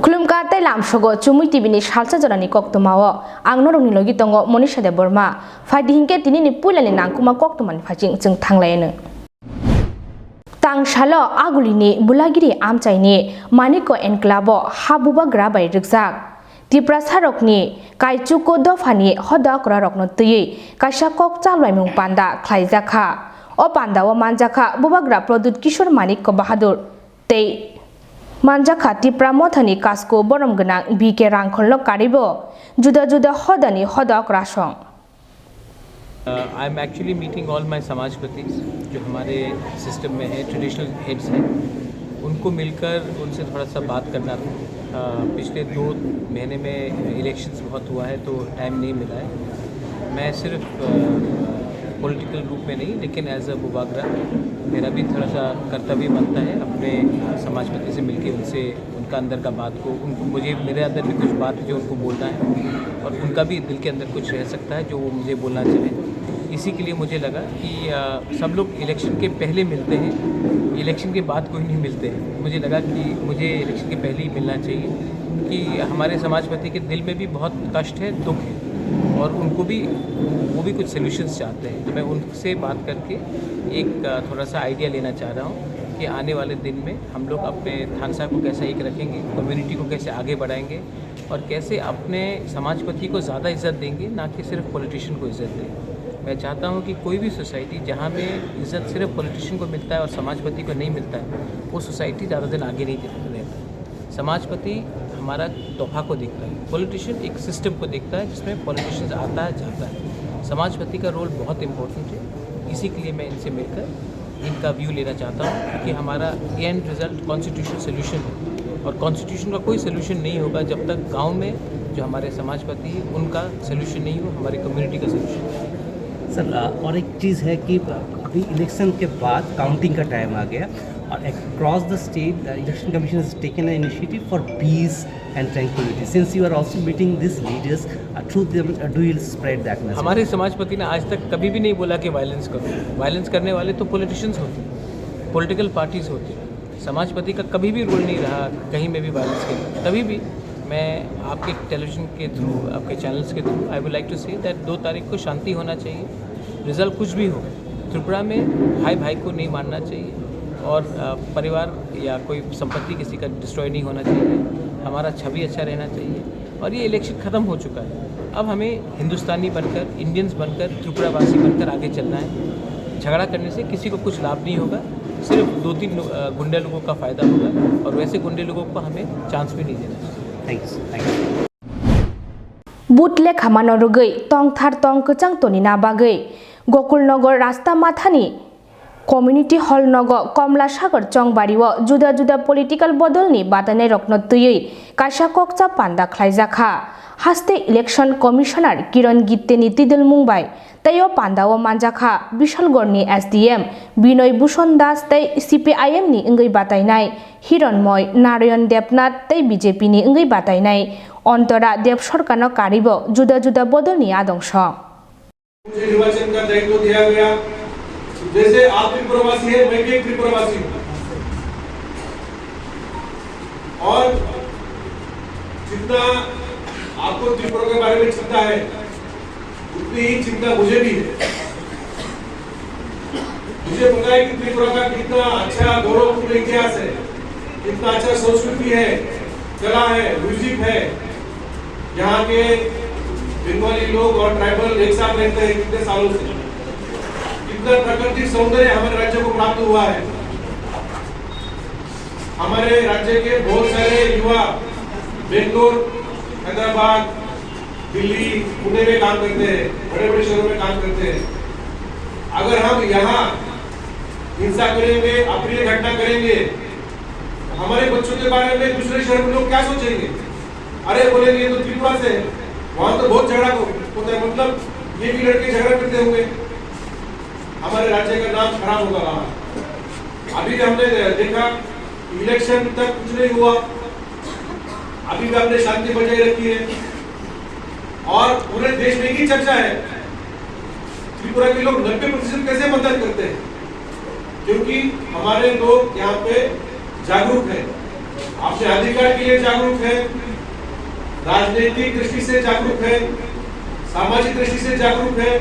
खुलुमका तैलाम सगो चुमुई टिभिनि salsa जनानि कक्तमाओ आं नरंनि लगी दंगो मनीषा दे Burma फाइदि हिंके तिनिनि पुइलानि नांकुमा कक्तमानि फाइजिं जों थांलायनो तांसालो आगुलिनि बुलागिरि आमचाइनि मानिको एनक्लाबो हाबुबा ग्राबाय रिगजाक तिप्रा सारकनि काइचुको दफानि हदाकरा रकनो तयै काइसा कक चालवायमुं पान्दा ख्लाइजाखा ओ पान्दाओ मानजाखा बुबाग्रा प्रदुत किशोर मानिक बाहादुर तै मानजाखा तिप्रा मथानि कास्को बरम गना बीके रांखलनो कारिबो जुदा जुदा हदानि हदाकरा सं I am actually meeting all my समाजपति जो हमारे सिस्टम में है, ट्रेडिशनल हेड्स हैं, उनको मिलकर उनसे थोड़ा सा बात करना था। पिछले 2 महीने में इलेक्शंस बहुत हुआ है तो टाइम नहीं मिला है। मैं सिर्फ पॉलिटिकल रूप में नहीं लेकिन एज अ बुबागरा मेरा भी थोड़ा सा कर्तव्य बनता है अपने समाजपति से मिलके उनसे उनका अंदर का बात को उनको मुझे मेरे अंदर भी कुछ बात है जो उनको बोलना है और उनका भी दिल के अंदर कुछ रह सकता है जो वो मुझे बोलना चाहे। इसी के लिए मुझे लगा कि सब लोग इलेक्शन के पहले मिलते हैं, इलेक्शन के बाद कोई नहीं मिलते हैं। मुझे लगा कि मुझे इलेक्शन के पहले ही मिलना चाहिए कि हमारे समाजपति के दिल में भी बहुत कष्ट है, दुख है और उनको भी वो भी कुछ सॉल्यूशंस चाहते हैं। तो मैं उनसे बात करके एक थोड़ा सा आइडिया लेना चाह रहा हूँ कि आने वाले दिन में हम लोग अपने थानसा को कैसे एक रखेंगे, कम्युनिटी को कैसे आगे बढ़ाएंगे और कैसे अपने समाजपति को ज़्यादा इज़्ज़त देंगे, ना कि सिर्फ पॉलिटिशियन को इज़्ज़त दें। मैं चाहता हूँ कि कोई भी सोसाइटी जहाँ में इज़्ज़त सिर्फ पॉलिटिशियन को मिलता है और समाजपति को नहीं मिलता है, वो सोसाइटी ज़्यादा दिन आगे नहीं रहता। समाजपति हमारा तोहफा को देखता है, पॉलिटिशियन एक सिस्टम को देखता है जिसमें पॉलिटिशियन आता है जाता है। समाजपति का रोल बहुत इम्पोर्टेंट है। इसी के लिए मैं इनसे मिलकर इनका व्यू लेना चाहता हूँ क्योंकि हमारा एंड रिजल्ट कॉन्स्टिट्यूशनल सोल्यूशन है और कॉन्स्टिट्यूशन का कोई सोल्यूशन नहीं होगा जब तक गाँव में जो हमारे समाजपति है उनका सोल्यूशन नहीं हो, हमारी कम्युनिटी का सोल्यूशन है। सर और एक चीज़ है कि अभी इलेक्शन के बाद काउंटिंग का टाइम आ गया और across the state election commission has taken an initiative for peace and tranquillity. Since you are also meeting this leaders through them do you spread that message? हमारे समाजपति ने आज तक कभी भी नहीं बोला कि वायलेंस करो। वायलेंस करने वाले तो पॉलिटिशियंस होते, पॉलिटिकल पार्टीज होती। समाजपति का कभी भी रोल नहीं रहा कहीं में भी वायलेंस के। कभी भी मैं आपके टेलीविज़न के थ्रू, आपके चैनल्स के through I would like to say that 2 तारीख को शांति होना चाहिए। रिजल्ट कुछ भी हो, त्रिपुरा में भाई भाई को नहीं मारना चाहिए और परिवार या कोई संपत्ति किसी का डिस्ट्रॉय नहीं होना चाहिए। हमारा छवि अच्छा रहना चाहिए और ये इलेक्शन ख़त्म हो चुका है। अब हमें हिंदुस्तानी बनकर, इंडियंस बनकर, त्रिपुरावासी बनकर आगे चलना है। झगड़ा करने से किसी को कुछ लाभ नहीं होगा, सिर्फ 2-3 गुंडे लोगों का फ़ायदा होगा और वैसे गुंडे लोगों को हमें चांस भी नहीं देना चाहिए। Thank you. बुटले खामानो रुगै तंग थार तंग कचांग तोनिना बागै गोकुलनगर रास्ता माथानि कम्युनिटी हल नगर कमला सागर चंगबारिओ जुदा जुदा पॉलिटिकल बदलनि बादायनाय रखनो तयै काइसा ककचा पान्दा ख्लाइजाखा हास्ते इलेक्शन कमिशनार किरण गित्तेनि तिदल मुंबाय तैयो पान्दाओ मानजाखा विशालगढ़नि एसडीएम बिनय भूषण दास तै सीपीआईएम नि इंगै बादायनाय हिरणमय नारायण देवनाथ तै बीजेपी नि इंगै बादायनाय अंतरा देव सरकारनो कारिबो जुदा जुदा बदलनि आदंश। मुझे निर्वाचन का दायित्व दिया गया, जैसे आप त्रिपुरावासी है, मैं भी एक त्रिपुरावासी हूँ और जितना आपको त्रिपुरा के बारे में चिंता है उतनी ही चिंता मुझे भी है। मुझे पता है कि त्रिपुरा का कितना अच्छा गौरवपूर्ण इतिहास है, कितना अच्छा संस्कृति है, कला है, म्यूजिक है। यहाँ के बंगाली लोग और ट्राइबल एक साथ रहते हैं कितने सालों से। कितना प्राकृतिक सौंदर्य हमारे राज्य को प्राप्त हुआ है। हमारे राज्य के बहुत सारे युवा बेंगलोर, हैदराबाद, दिल्ली, पुणे में काम करते हैं, बड़े बड़े शहरों में काम करते हैं। अगर हम यहाँ हिंसा करेंगे, अप्रिय घटना करेंगे, हमारे बच्चों के बारे में दूसरे शहर में लोग क्या सोचेंगे? अरे बोलेंगे तो त्रिपुरा से, वहां तो बहुत झगड़ा होता है, मतलब ये भी लड़के झगड़ा करते होंगे, हमारे राज्य का नाम खराब होगा वहां। अभी भी हमने देखा इलेक्शन तक कुछ नहीं हुआ, अभी भी हमने शांति बजाय रखी है और पूरे देश में ही चर्चा है त्रिपुरा के लोग 90% कैसे मतदान करते हैं, क्योंकि हमारे लोग यहाँ पे जागरूक है। अपने अधिकार के लिए जागरूक है, राजनीतिक दृष्टि से जागरूक है, सामाजिक दृष्टि से जागरूक है।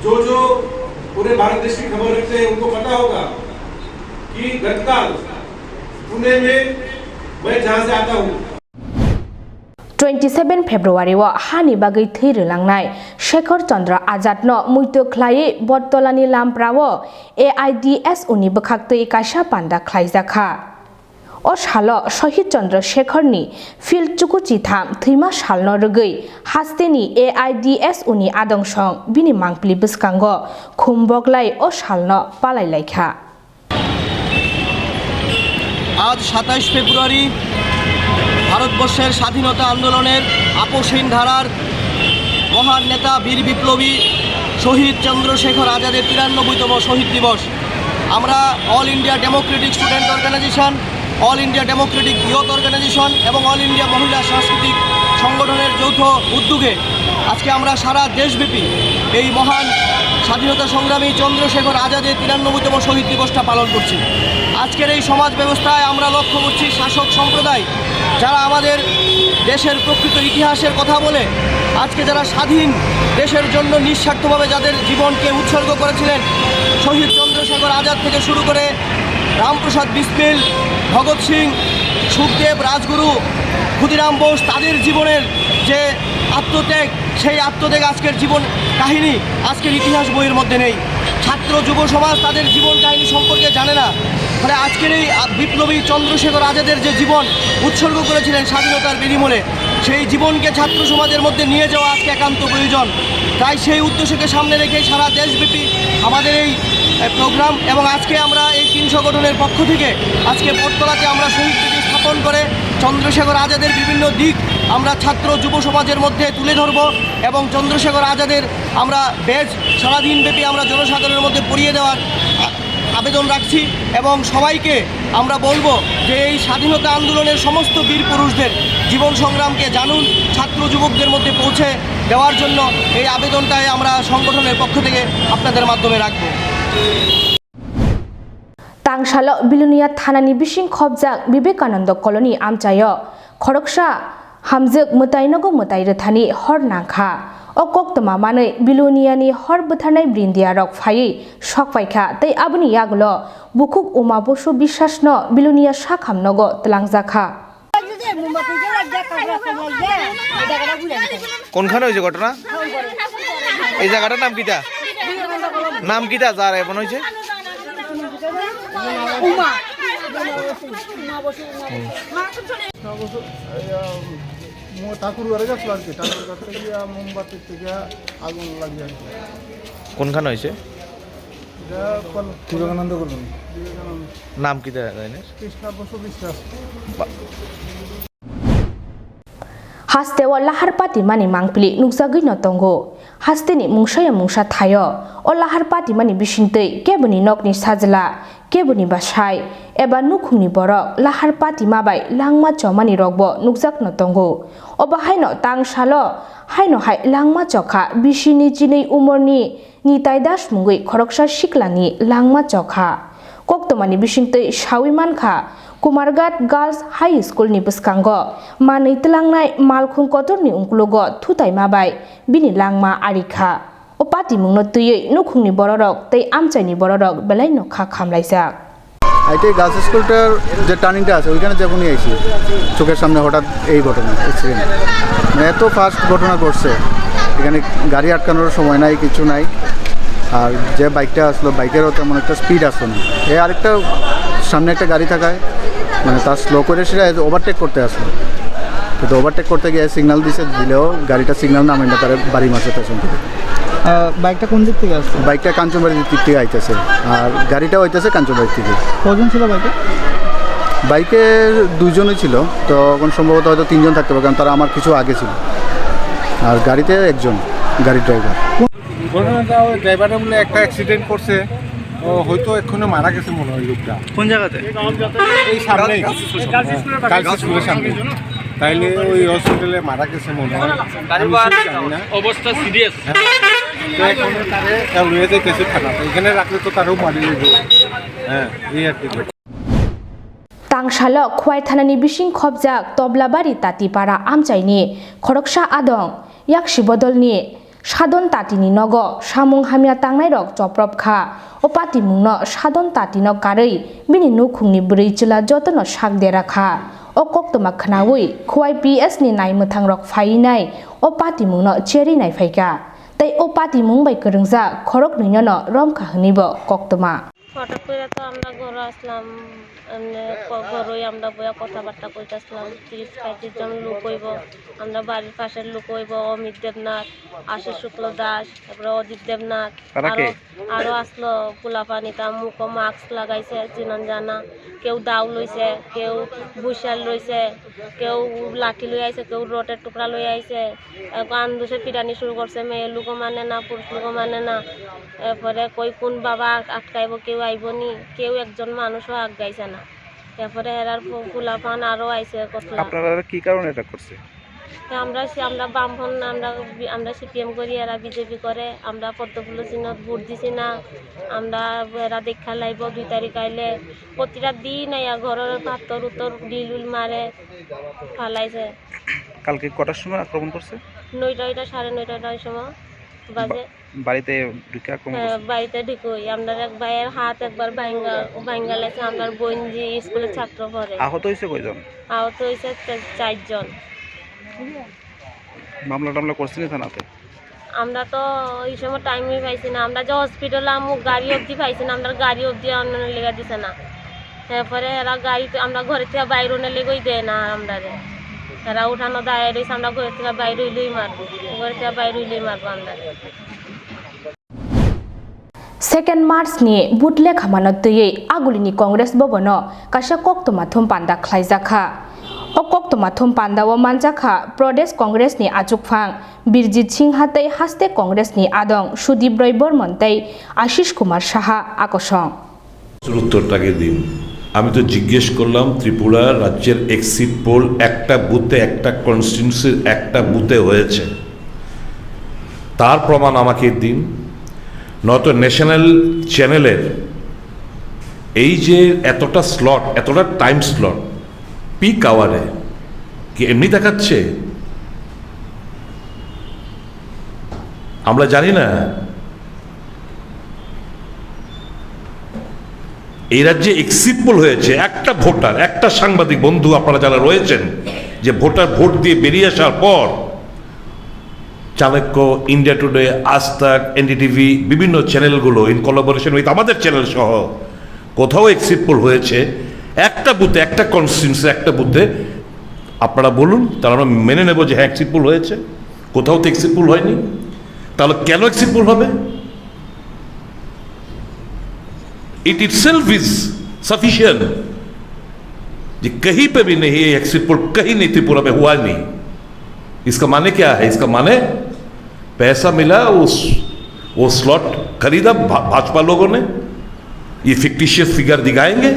जो पूरे भारत देश की खबर रखते हैं उनको पता होगा कि गतकाल पुणे में मैं जहां से आता हूं 27 फेब्रुवारी हानि बागै थैरलांनाय शेखर चंद्र आजाद न मुइतो ख्लायै बटतलानि लामप्राव AIDS उनि बखाक्तै काशा पान्दा ख्लायजाखा ओ साल शहीद चंद्र शेखरनि फिल्ड चुकुचिथाम थैमा सालनो रगै हास्तेनि AIDS उनि आदंसं बिनि मांगप्लि बसकांग खुमबगलाय ओ सालनो पालायलायखा। आज 27 फेब्रुआरी ভারতবর্ষের স্বাধীনতা আন্দোলনের আপোষহীন ধারার মহান নেতা বীর বিপ্লবী শহীদ চন্দ্রশেখর আজাদের 93তম শহীদ দিবস। আমরা all India democratic student organisation, all India democratic youth organisation এবং অল ইন্ডিয়া মহিলা সাংস্কৃতিক সংগঠনের যৌথ উদ্যোগে আজকে আমরা সারা দেশব্যাপী এই মহান স্বাধীনতা সংগ্রামী চন্দ্রশেখর আজাদের 93তম শহীদ দিবসটা পালন করছি। আজকের এই সমাজ ব্যবস্থায় আমরা লক্ষ্য করছি শাসক সম্প্রদায় যারা আমাদের দেশের প্রকৃত ইতিহাসের কথা বলে আজকে যারা স্বাধীন দেশের জন্য নিঃস্বার্থভাবে যাদের জীবনকে উৎসর্গ করেছিলেন, শহীদ চন্দ্রশেখর আজাদ থেকে শুরু করে রামপ্রসাদ বিসমিল, ভগৎ সিং, সুখদেব, রাজগুরু, ক্ষুদিরাম বোস, তাদের জীবনের যে আত্মত্যাগ, সেই আত্মত্যাগ আজকের জীবন কাহিনী আজকের ইতিহাস বইয়ের মধ্যে নেই। ছাত্র যুব সমাজ তাদের জীবন কাহিনী সম্পর্কে জানে না। ফলে আজকের এই বিপ্লবী চন্দ্রশেখর আজাদের যে জীবন উৎসর্গ করেছিলেন স্বাধীনতার বিনিময়ে, সেই জীবনকে ছাত্র সমাজের মধ্যে নিয়ে যাওয়া আজকে একান্ত প্রয়োজন। তাই সেই উদ্দেশ্যকে সামনে রেখে সারা দেশব্যাপী আমাদের এই প্রোগ্রাম এবং আজকে আমরা এই 3 সংগঠনের পক্ষ থেকে আজকে বটতলাতে আমরা শহীদ বেদি স্থাপন করে চন্দ্রশেখর আজাদের বিভিন্ন দিক আমরা ছাত্র যুব সমাজের মধ্যে তুলে ধরব এবং চন্দ্রশেখর আজাদের আমরা বেজ সারাদিনব্যাপী আমরা জনসাধারণের মধ্যে পড়িয়ে দেওয়ার আবেদন রাখছি এবং সবাইকে আমরা বলবো যে এই স্বাধীনতা আন্দোলনের সমস্ত বীর পুরুষদের জীবন সংগ্রামকে জানুন, ছাত্র যুবকদের মধ্যে পৌঁছে দেওয়ার জন্য এই আবেদনটাই আমরা সংগঠনের পক্ষ থেকে আপনাদের মাধ্যমে রাখব। तांगशाल बिलुनिया थानानि बिसिं खबजाक विवेकानंद कॉलोनी आमचाय खड़कसा हामजक मोतायनगो मोताय रथानि हर नांखा ओ कक्तमा मानै बिलुनियानि हर बोथारनाय ब्रिन्दिया रक फायै सकफायखा तै आबुनि यागलो बुकुक उमा बसु বিশ্বাসन बिलुनिया साखामनगो तलांगजाखा। কোনখানে হয়েছে ঘটনা? এই জায়গাটার নাম কিটা? নাম কিটা যার এমন হয়েছে? কোনখানে হয়েছে? বিবেকানন্দ কলোনি। নাম কিটা জানেন? কৃষ্ণ বসু বিশ্বাস। हास्तेव लाहार पाति मानि मांगप्लि नुकजागै नतंगो हास्तेनि मुंसाया मुंसा थायो ओ लाहार पाति मानि बिसिंतै केबुनि नकनि साजला केबुनि बासाय एबा नुखुंनि बरक लाहार पाति माबाय लांमा चमानि रगबो नुकजाक नतंगो ओ बाहायनो तांगसालो हायनो हाय लांमा चखा बिसिनि जिनै उमरनि निताय दास मुंगै खरकसा सिक्लानि लांमा चखा कक्तमानि बिसिंतै सावि मानखा कुमारघाट गार्ल्स हाई स्कूल नि बसकांग मानै तलांनाय मालखुं कतरनि उंकुलुगो थुताय माबाय बिनि लांमा आरिखा ओ पाति मुंनो तुयै नुखुंनि बररक तै आमचाइनि बररक बेलाय नखा खामलायजाक। আইতে গার্লস স্কুলটার যে টার্নিংটা আছে ওইখানে যখনই আইছি চোখের সামনে হঠাৎ এই ঘটনা অ্যাক্সিডেন্ট, মানে এত ফাস্ট ঘটনা ঘটছে, এখানে গাড়ি আটকানোর সময় নাই, কিছু নাই। আর যে বাইকটা আসলো বাইকেরও তেমন একটা স্পিড আসলো না, এই আরেকটা সামনে একটা গাড়ি থাকায় মানে তার স্লো করে সেটা ওভারটেক করতে আসলো, কিন্তু ওভারটেক করতে গিয়ে সিগন্যাল দিলেও গাড়িটা সিগন্যাল না মানতে পারে বাড়ি মাসে পেছন থেকে। বাইকটা কোন দিক থেকে আসছে? বাইকটা কাঞ্চনবাড়ির দিক থেকে আইতেছে আর গাড়িটাও হইতেছে কাঞ্চনবাড়ির থেকে। কজন ছিল বাইকে? বাইকে 2 জনই ছিল, তো এখন সম্ভবত হয়তো 3 জন থাকতে পারে, কারণ তারা আমার কিছু আগে ছিল। আর গাড়িতে একজন গাড়ির ড্রাইভার। ঘটনাটা ওই ড্রাইভারের বলে একটা অ্যাক্সিডেন্ট করছে, ও হয়তো এক্ষুনি মারা গেছে মনে হয় লোকটা। কোন জায়গাতে? এই সামনেই গার্লস স্কুলের সামনে, তাইলে ওই হসপিটালে মারা গেছে মনে হয়, অবস্থা সিরিয়াস। তো এখন তারে লয়ে যাইতেছে থানাতে, এখানে রাখলে তো তারও মারি যাবে। হ্যাঁ এই আর কি। Bangshalo khwai thanani bising khobjak Toblabari Tatipara Amchaini Khoroksa Adong Yakshi Bodolni Sadon Tatini Nogo Samung Hamia Tangnai Rok Choprop Kha O Pati Mungno Sadon Tatino Karei Bini Nukhungni Breichila Jotono Sakdera Kha O Koktoma Khnawi khwai PS ni nai muthang rok phainai O Pati Mungno Cheri nai phaika Tai O Pati Mung bai Kerungja Khorok Nunyano Rom Khahnibo Koktoma হঠাৎ করে তো আমরা ঘরে আসলাম ঘরই আমরা বইয়া কথাবার্তা কইতেছিলাম 30-35 জন লোক হইব আমরা বাড়ির পাশের লোক হইব অমিত দেবনাথ আশিস শুক্ল দাস তারপরে অজিত দেবনাথ আরো আসলো পোলাপানিতা মুখ মাস্ক লাগাইছে চিনন জানা কেউ দাও লইছে কেউ বুশাল লইছে কেউ লাঠি লই আইছে কেউ রটের টুকরা লই আইছে আন্দোলনে পিটানি শুরু করছে মেয়ে লোক মানে না পুরুষ লোক মানে না এরপরে কই কোন বাবা আটকাইব কেউ আইবনি কেউ একজন মানুষও আগাইছে না এরপরে এরার পোলাপান আরো আইছে আপনারা কি কারণে এটা করছে আমরা বামফন আমরা সিপিএম করি এরা বিজেপি করে আমরা পদ্মফুল চিহ্নত ভোট দিছি না আমরা এরা দেখা লাইব 2 তারিখ আইলে প্রতিটা দিন আইয়া ঘরের পাথর উত্তর ডিলুল মারে ফালাইছে কালকে কটার সময় আক্রমণ করছে 9টা 9:30টার সময় বাজে বাড়িতে ঢুকে আক্রমণ করছে বাড়িতে ঢুকই আমরা এক ভাইয়ের হাত একবার ভাঙ্গা লেছে আমার বোনজি স্কুলের ছাত্র পড়ে আহত হয়েছে কয়জন আহত হয়েছে 4 জন মামলা করছেন থানাতে আমরা তো এই সময় টাইমই পাইছি না আমরা যে হসপিটালে গাড়ি অবধি পাইছি না আমরা গাড়ি অবধি অন্য লেগে দিছে না তারপরে এরা গাড়িতে আমরা ঘরে থেকে বাইরে লেগেই দেয় না আমরা এরা উঠানো দায় রয়েছে আমরা ঘরে থেকে বাইরে হইলেই মারবো ঘরে থেকে বাইরে হইলেই মারবো আমরা 2 March ni butle khamano tei agulini Congress bobono kasha koktoma thum panda khlaijaka O koktoma thum panda o manjaka Pradesh Congress ni achukphang Birjit Singh hatei haste Congress ni adong Sudip Roy Bormon tei Ashish Kumar Saha akosong উত্তরটাকে দিন আমি তো জিজ্ঞেস করলাম ত্রিপুরা রাজ্যের exit pole একটা বুথে একটা কনস্টিটিউয়েন্সির একটা বুথে হয়েছে তার প্রমাণ আমাকে দিন নয়তো ন্যাশনাল চ্যানেলের এই যে এতটা স্লট এতটা টাইম স্লট পিক আওয়ারে কি এমনি দেখাচ্ছে আমরা জানি না এই রাজ্যে এক্সিট পোল হয়েছে একটা ভোটার একটা সাংবাদিক বন্ধু আপনারা যারা রয়েছেন যে ভোটার ভোট দিয়ে বেরিয়ে আসার পর চাণক্য ইন্ডিয়া টুডে আজ তাক এনডিটিভি বিভিন্ন চ্যানেলগুলো ইন কোলাবোরেশন উইথ আমাদের চ্যানেল সহ কোথাও এক্সিট পোল হয়েছে একটা বুথে একটা কনস্টিটিউয়েন্সি একটা বুথে আপনারা বলুন তাহলে আমরা মেনে নেব যে হ্যাঁ এক্সিট পোল হয়েছে কোথাও তো এক্সিট পোল হয়নি তাহলে কেন এক্সিট পোল হবে It itself is sufficient कि कहीं पे भी नहीं एग्जिट पोल कहीं नहीं त्रिपुरा में हुआ नहीं इसका माने क्या है इसका माने पैसा मिला वो स्लॉट खरीदा भाजपा लोगों ने ये फिक्टिशियस फिगर दिखाएंगे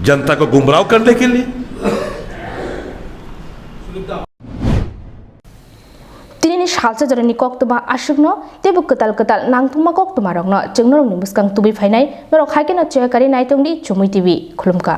जनता को गुमराह करने के लिए Tinini salsa jarani koktoma asugno tebu ketal nangtungma koktoma rokno jengnorongni buskang tubi phainai norok haikeno chekari naitongdi Chumui TV khulumka